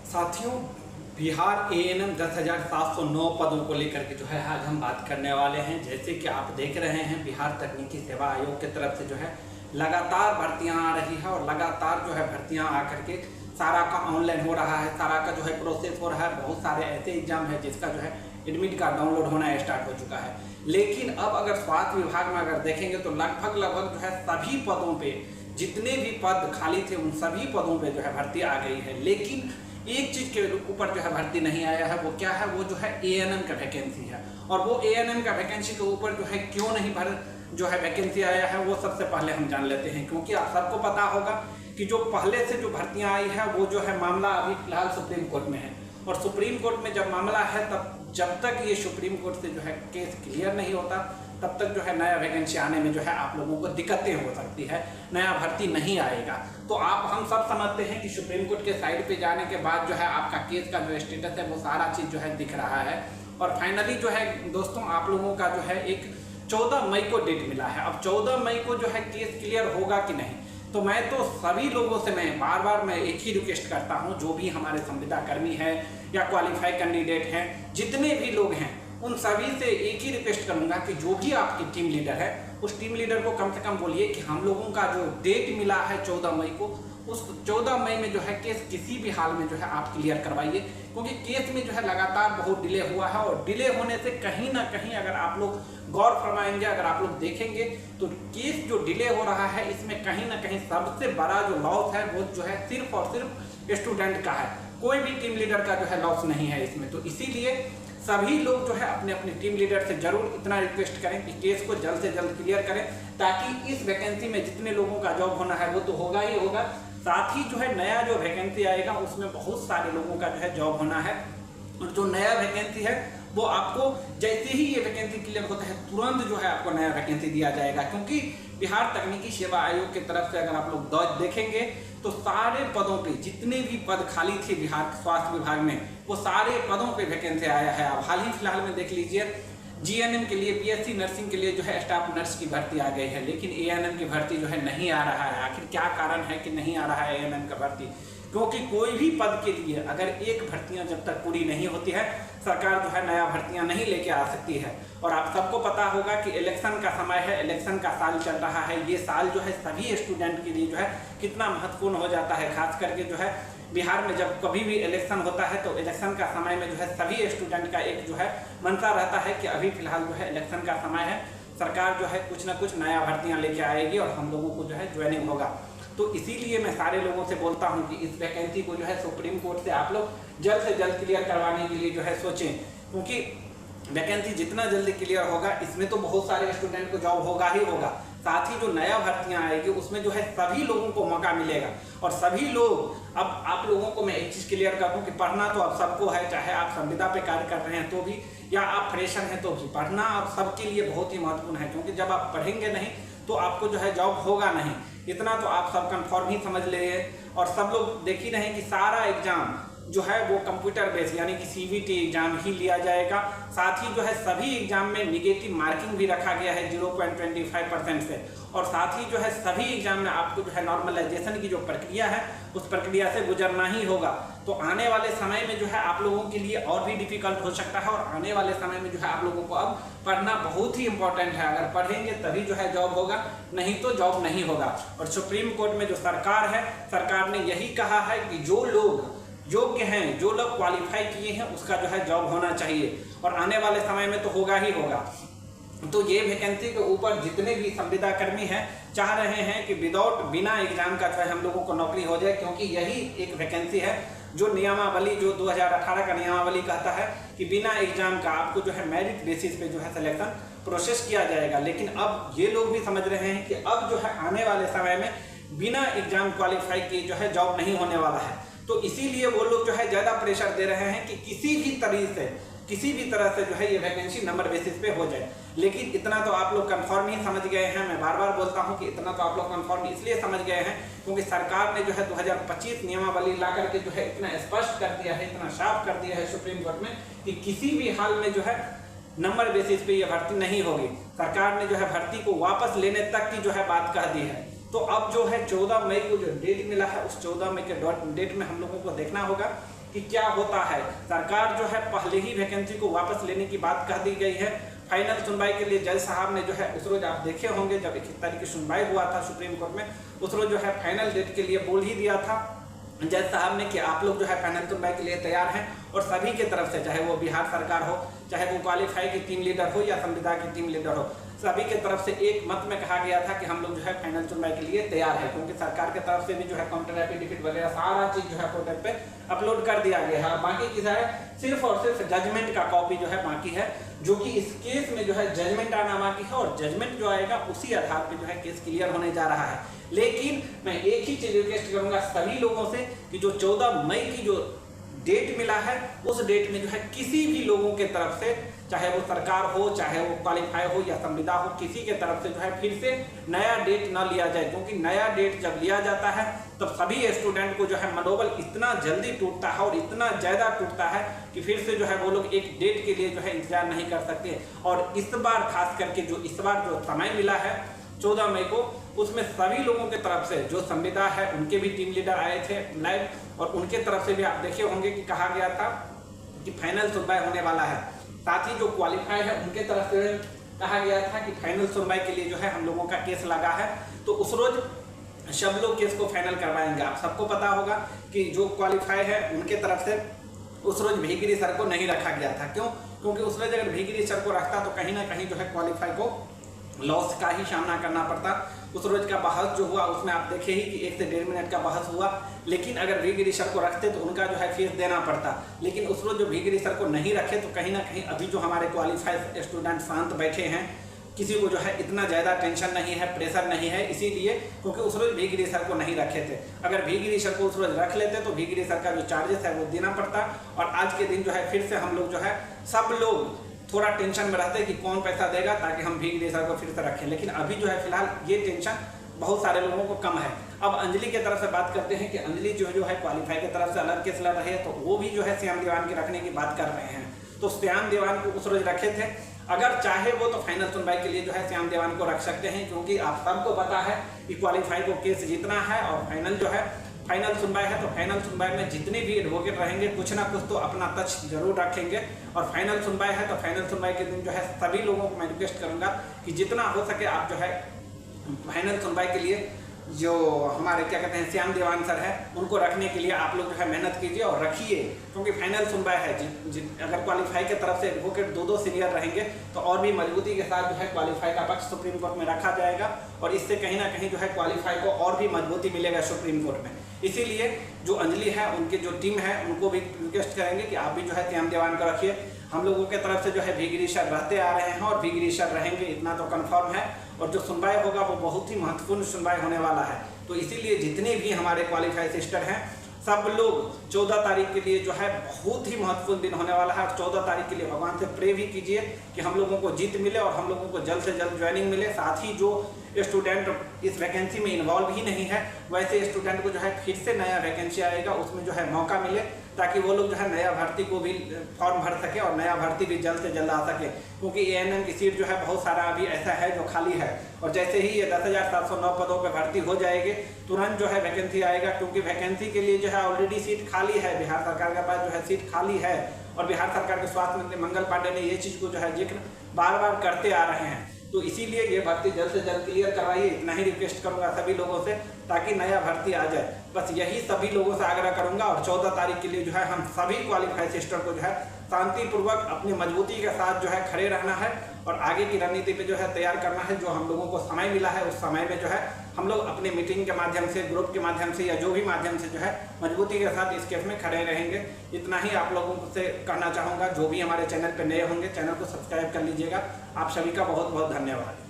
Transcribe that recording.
साथियों, बिहार एएनएम 10,709 पदों को लेकर के जो है आज हम बात करने वाले हैं। जैसे कि आप देख रहे हैं, बिहार तकनीकी सेवा आयोग की तरफ से जो है लगातार भर्तियां आ रही है और लगातार जो है भर्तियां आकर के सारा का ऑनलाइन हो रहा है, सारा का जो है प्रोसेस हो रहा है। बहुत सारे ऐसे एग्जाम है जिसका जो है एडमिट कार्ड डाउनलोड होना स्टार्ट हो चुका है। लेकिन अब अगर स्वास्थ्य विभाग में अगर देखेंगे तो लगभग जो है सभी पदों पे, जितने भी पद खाली थे उन सभी पदों पे जो है भर्ती आ गई है। लेकिन एक चीज के ऊपर जो है भर्ती नहीं आया है, वो क्या है? वो जो है एएनएम का वैकेंसी है। और वो एएनएम का वैकेंसी के ऊपर जो है क्यों नहीं जो है वैकेंसी आया है, वो सबसे पहले हम जान लेते हैं। क्योंकि आप सबको पता होगा कि जो पहले से जो भर्तियां आई है वो जो है मामला अभी फिलहाल सुप्रीम कोर्ट में है। और सुप्रीम कोर्ट में जब मामला है, तब जब तक ये सुप्रीम कोर्ट से जो है केस क्लियर नहीं होता, तब तक जो है नया वैकेंसी आने में जो है आप लोगों को दिक्कतें हो सकती है, नया भर्ती नहीं आएगा। तो हम सब समझते हैं कि सुप्रीम कोर्ट के साइड पे जाने के बाद जो है आपका केस का जो स्टेटस है वो सारा चीज़ जो है दिख रहा है। और फाइनली जो है दोस्तों, आप लोगों का जो है एक 14 मई को डेट मिला है। अब 14 मई को जो है केस क्लियर होगा कि नहीं, तो मैं तो सभी लोगों से मैं बार एक ही रिक्वेस्ट करता हूं, जो भी हमारे संविदा कर्मी हैं या क्वालिफाई कैंडिडेट हैं, जितने भी लोग हैं, उन सभी से एक ही रिक्वेस्ट करूंगा कि जो भी आपकी टीम लीडर है, उस टीम लीडर को कम से कम बोलिए कि हम लोगों का जो डेट मिला है 14 मई को, उस 14 मई में जो है केस किसी भी हाल में जो है आप क्लियर करवाइए। क्योंकि केस में जो है लगातार बहुत डिले हुआ है और डिले होने से कहीं ना कहीं अगर आप लोग गौर फरमाएंगे, अगर आप लोग देखेंगे तो केस जो डिले हो रहा है, इसमें कहीं ना कहीं सबसे बड़ा जो लॉस है वो जो है सिर्फ और सिर्फ स्टूडेंट का है। कोई भी टीम लीडर का जो है लॉस नहीं है इसमें। तो इसीलिए सभी लोग जो है अपने अपने टीम लीडर से जरूर इतना रिक्वेस्ट करें कि केस को जल्द से जल्द क्लियर करें, ताकि इस वैकेंसी में जितने लोगों का जॉब होना है वो तो होगा ही होगा, साथ ही जो है नया जो वैकेंसी आएगा उसमें बहुत सारे लोगों का जो है जॉब होना है। और जो नया वैकेंसी है वो आपको जैसे ही ये वैकेंसी क्लियर होता है तुरंत जो है आपको नया वैकेंसी दिया जाएगा। क्योंकि बिहार तकनीकी सेवा आयोग की तरफ से अगर आप लोग देखेंगे तो सारे पदों पे, जितने भी पद खाली थे बिहार स्वास्थ्य विभाग में, वो सारे पदों पे वैकेंसी आया है। अब हाल ही फिलहाल में देख लीजिए, जीएनएम के लिए, बीएससी नर्सिंग के लिए जो है स्टाफ नर्स की भर्ती आ गई है, लेकिन एएनएम की भर्ती जो है नहीं आ रहा है। आखिर क्या कारण है कि नहीं आ रहा है एएनएम का भर्ती? क्योंकि कोई भी पद के लिए अगर एक भर्तियां जब तक पूरी नहीं होती है, सरकार जो है नया भर्तियां नहीं लेके आ सकती है। और आप सबको पता होगा कि इलेक्शन का समय है, इलेक्शन का साल चल रहा है। ये साल जो है सभी स्टूडेंट के लिए जो है कितना महत्वपूर्ण हो जाता है। खास करके जो है बिहार में जब कभी भी इलेक्शन होता है तो इलेक्शन का समय में जो है सभी स्टूडेंट का एक जो है मनसा रहता है कि अभी फिलहाल जो है इलेक्शन का समय है, सरकार जो है कुछ ना कुछ नया भर्तियां लेके आएगी और हम लोगों को जो है ज्वाइनिंग होगा। तो इसीलिए मैं सारे लोगों से बोलता हूं कि इस वैकेंसी को जो है सुप्रीम कोर्ट से आप लोग जल्द से जल्द क्लियर करवाने के लिए जो है सोचें। क्योंकि वैकेंसी जितना जल्दी क्लियर होगा, इसमें तो बहुत सारे स्टूडेंट को जॉब होगा ही होगा, साथ ही जो नया भर्तियां आएगी उसमें जो है सभी लोगों को मौका मिलेगा। और सभी लोग, अब आप लोगों को मैं एक चीज़ क्लियर कर दूं कि पढ़ना तो आप सबको है, चाहे आप संविदा पे कार्य कर रहे हैं तो भी, या आप फ्रेशर हैं तो भी, पढ़ना आप सबके लिए बहुत ही महत्वपूर्ण है। क्योंकि जब आप पढ़ेंगे नहीं तो आपको जो है जॉब होगा नहीं, इतना तो आप सब कन्फर्म ही समझ ले। और सब लोग देख ही रहे कि सारा एग्जाम जो है वो कंप्यूटर बेस्ड यानी कि सीबीटी एग्जाम ही लिया जाएगा। साथ ही जो है सभी एग्जाम में निगेटिव मार्किंग भी रखा गया है 0.25% से। और साथ ही जो है सभी एग्जाम में आपको जो है नॉर्मलाइजेशन की जो प्रक्रिया है उस प्रक्रिया से गुजरना ही होगा। तो आने वाले समय में जो है आप लोगों के लिए और भी डिफिकल्ट हो सकता है। और आने वाले समय में जो है आप लोगों को अब पढ़ना बहुत ही इंपॉर्टेंट है। अगर पढ़ेंगे तभी जो है जॉब होगा, नहीं तो जॉब नहीं होगा। और सुप्रीम कोर्ट में जो सरकार है, सरकार ने यही कहा है कि जो लोग योग्य हैं, जो लोग क्वालिफाई किए हैं, उसका जो है जॉब होना चाहिए। और आने वाले समय में तो होगा ही होगा। तो ये वैकेंसी के ऊपर जितने भी संविदा कर्मी हैं चाह रहे हैं कि बिना एग्जाम का जो है हम लोगों को नौकरी हो जाए। क्योंकि यही एक वैकेंसी है जो नियमावली, जो 2018 का नियमावली कहता है कि बिना एग्जाम का आपको जो है मेरिट बेसिस पे जो है सिलेक्शन प्रोसेस किया जाएगा। लेकिन अब ये लोग भी समझ रहे हैं कि अब जो है आने वाले समय में बिना एग्जाम क्वालिफाई किए जो है जॉब नहीं होने वाला है। तो इसीलिए वो लोग जो है ज़्यादा प्रेशर दे रहे हैं कि किसी भी तरह से जो है ये वैकेंसी नंबर बेसिस पे हो जाए। लेकिन इतना तो आप लोग कंफर्म ही समझ गए हैं। मैं बार बार बोलता हूं कि इतना तो आप लोग कंफर्म इसलिए समझ गए हैं क्योंकि सरकार ने जो है 2025 नियमावली ला करके जो है इतना स्पष्ट कर दिया है, इतना साफ कर दिया है सुप्रीम कोर्ट में कि किसी भी हाल में जो है नंबर बेसिस पे ये भर्ती नहीं होगी। सरकार ने जो है भर्ती को वापस लेने तक की जो है बात कह दी है। तो अब जो है 14 मई को जो डेट मिला है, उस 14 मई के डेट में हम लोगों को देखना होगा कि क्या होता है। सरकार जो है पहले ही वैकेंसी को वापस लेने की बात कह दी गई है। फाइनल सुनवाई के लिए जज साहब ने जो है उस रोज आप देखे होंगे जब 21 तारीख की सुनवाई हुआ था सुप्रीम कोर्ट में, उस रोज जो है फाइनल डेट के लिए बोल ही दिया था जज साहब ने कि आप लोग जो है फाइनल सुनवाई के लिए तैयार हैं। और सभी के तरफ से, चाहे वो बिहार सरकार हो, चाहे वो क्वालिफाई की टीम लीडर हो या संविदा की टीम लीडर हो, सभी के तरफ से एक मत में कहा गया था कि हम लोग जो है फाइनल सुनवाई के लिए तैयार है, क्योंकि सरकार की तरफ से भी जो है काउंटर एफिडेविट वगैरह सारा चीज जो है पोर्टल पे अपलोड कर दिया गया है। बाकी की है सिर्फ और सिर्फ जजमेंट का कॉपी जो है बाकी है, जो कि इस केस में जो है जजमेंट आना बाकी है और जजमेंट जो आएगा उसी आधार पे जो है केस क्लियर होने जा रहा है। लेकिन मैं एक ही चीज रिक्वेस्ट करूंगा सभी लोगों से कि जो 14 मई की जो डेट मिला है उस डेट में जो है किसी भी लोगों के तरफ से, चाहे वो सरकार हो, चाहे वो क्वालिफाई हो या संविदा हो, किसी के तरफ से जो है फिर से नया डेट न लिया जाए, क्योंकि नया डेट जब लिया जाता है तब सभी स्टूडेंट को जो है मनोबल इतना जल्दी टूटता है और इतना ज्यादा टूटता है कि फिर से जो है वो लोग एक डेट के लिए जो है इंतजार नहीं कर सकते। और इस बार खास करके जो इस बार जो समय मिला है 14 मई को, उसमें सभी लोगों के तरफ से जो संविदा है उनके भी टीम लीडर आए थे लाइव, और उनके तरफ से भी आप देखे होंगे कि कहा गया था कि फाइनल सुनवाई होने वाला है। साथ ही जो क्वालिफाई है उनके तरफ से कहा गया था कि फाइनल सुनवाई के लिए जो है हम लोगों का केस लगा है, तो उस रोज सब लोग केस को फाइनल करवाएंगे। आप सबको पता होगा कि जो क्वालिफाई है उनके तरफ से उस रोज भीगिरी सर को नहीं रखा गया था। क्यों? क्योंकि उस रोज अगर भीगिरी सर को रखता तो कहीं ना कहीं जो है क्वालिफाई को लॉस का ही सामना करना पड़ता। उस रोज का बहस जो हुआ उसमें आप देखे ही कि 1 से 1.5 मिनट का बहस हुआ, लेकिन अगर भीगिरी सर को रखते तो उनका जो है फीस देना पड़ता। लेकिन उस रोज जो भीगिरी सर को नहीं रखे तो कहीं ना कहीं अभी जो हमारे क्वालिफाइड स्टूडेंट शांत बैठे हैं, किसी को जो है इतना ज़्यादा टेंशन नहीं है, प्रेशर नहीं है, इसीलिए क्योंकि उस रोज भीगिरी सर को नहीं रखे थे। अगर भीगिरी सर को उस रोज रख लेते तो भीगिरी सर का जो चार्जेस है वो देना पड़ता, और आज के दिन जो है फिर से हम लोग जो है सब लोग थोड़ा टेंशन में रहते हैं कि कौन पैसा देगा ताकि हम भीगिरी सर को फिर से रखें। लेकिन अभी जो है फिलहाल ये टेंशन बहुत सारे लोगों को कम है। अब अंजलि की तरफ से बात करते हैं कि अंजलि जो है क्वालिफाई की तरफ से अलग केस लड़ रही है, तो वो भी जो है श्याम देवान के रखने की बात कर रहे हैं। तो श्याम देवान को उस रोज रखे थे, अगर चाहे वो तो फाइनल सुनवाई के लिए जो है श्याम देवान को रख सकते हैं, क्योंकि आप सबको पता है कि क्वालिफाई को केस जीतना है और फाइनल जो है फाइनल सुनवाई है, तो फाइनल सुनवाई में जितने भी एडवोकेट रहेंगे कुछ ना कुछ तो अपना टच जरूर रखेंगे। और फाइनल सुनवाई है तो फाइनल सुनवाई के दिन जो है सभी लोगों को मैं रिक्वेस्ट करूंगा कि जितना हो सके आप जो है फाइनल सुनवाई के लिए जो हमारे क्या कहते हैं श्याम देवान सर है उनको रखने के लिए आप लोग जो है मेहनत कीजिए और रखिए, क्योंकि फाइनल सुनवाई है। अगर क्वालिफाई के तरफ से एडवोकेट 2 सीनियर रहेंगे तो और भी मजबूती के साथ जो है क्वालिफाई का पक्ष सुप्रीम कोर्ट में रखा जाएगा, और इससे कहीं ना कहीं जो है क्वालिफाई को और भी मजबूती मिलेगा सुप्रीम कोर्ट में। इसीलिए जो अंजलि है उनकी जो टीम है उनको भी रिक्वेस्ट करेंगे कि आप भी जो है श्याम देवान को रखिए। हम लोगों के तरफ से जो है भीगिरी सर रहते आ रहे हैं और भीगिरी सर रहेंगे, इतना तो कंफर्म है। और जो सुनवाई होगा वो बहुत ही महत्वपूर्ण सुनवाई होने वाला है, तो इसीलिए जितने भी हमारे क्वालिफाइड सिस्टर हैं सब लोग 14 तारीख के लिए जो है बहुत ही महत्वपूर्ण दिन होने वाला है। और 14 तारीख के लिए भगवान से प्रे भी कीजिए कि हम लोगों को जीत मिले और हम लोगों को जल्द से जल्द ज्वाइनिंग मिले। साथ ही जो स्टूडेंट इस वैकेंसी में इन्वॉल्व ही नहीं है वैसे स्टूडेंट को जो है फिर से नया वैकेंसी आएगा उसमें जो है मौका मिले, ताकि वो लोग जो है नया भर्ती को भी फॉर्म भर सके और नया भर्ती भी जल्द से जल्द आ सके। क्योंकि ANM की सीट जो है बहुत सारा अभी ऐसा है जो खाली है, और जैसे ही ये 10,709 पदों पर भर्ती हो जाएगी तुरंत जो है वैकेंसी आएगा, क्योंकि वैकेंसी के लिए जो है ऑलरेडी सीट खाली है, बिहार सरकार के पास जो है सीट खाली है। और बिहार सरकार के स्वास्थ्य मंत्री मंगल पांडे ने ये चीज़ को जो है जिक्र बार बार करते आ रहे हैं, तो इसीलिए ये भर्ती जल्द से जल्द क्लियर करवाइए, इतना ही रिक्वेस्ट करूंगा सभी लोगों से, ताकि नया भर्ती आ जाए। बस यही सभी लोगों से आग्रह करूंगा। और 14 तारीख के लिए जो है हम सभी क्वालिफाइड सिस्टर को जो है शांतिपूर्वक अपनी मजबूती के साथ जो है खड़े रहना है और आगे की रणनीति पे जो है तैयार करना है। जो हम लोगों को समय मिला है उस समय में जो है हम लोग अपने मीटिंग के माध्यम से, ग्रुप के माध्यम से या जो भी माध्यम से जो है मजबूती के साथ इस केस में खड़े रहेंगे। इतना ही आप लोगों से कहना चाहूँगा। जो भी हमारे चैनल पर नए होंगे चैनल को सब्सक्राइब कर लीजिएगा। आप सभी का बहुत बहुत धन्यवाद।